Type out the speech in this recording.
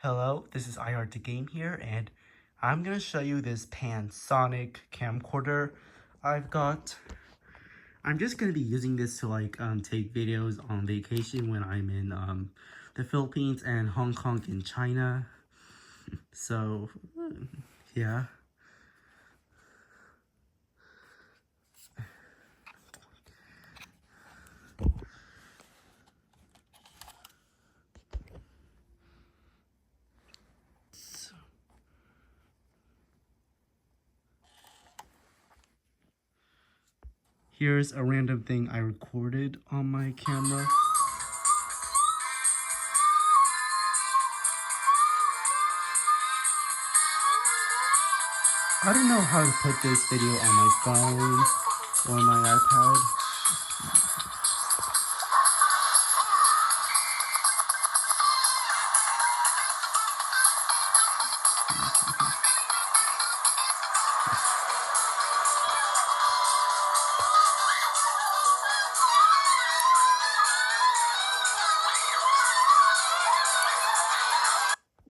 Hello, this is IR to Game here, and I'm gonna show you this Panasonic camcorder I've got. I'm just gonna be using this to take videos on vacation when I'm in the Philippines and Hong Kong and China. So yeah. Here's a random thing I recorded on my camera. I don't know how to put this video on my phone or my iPad.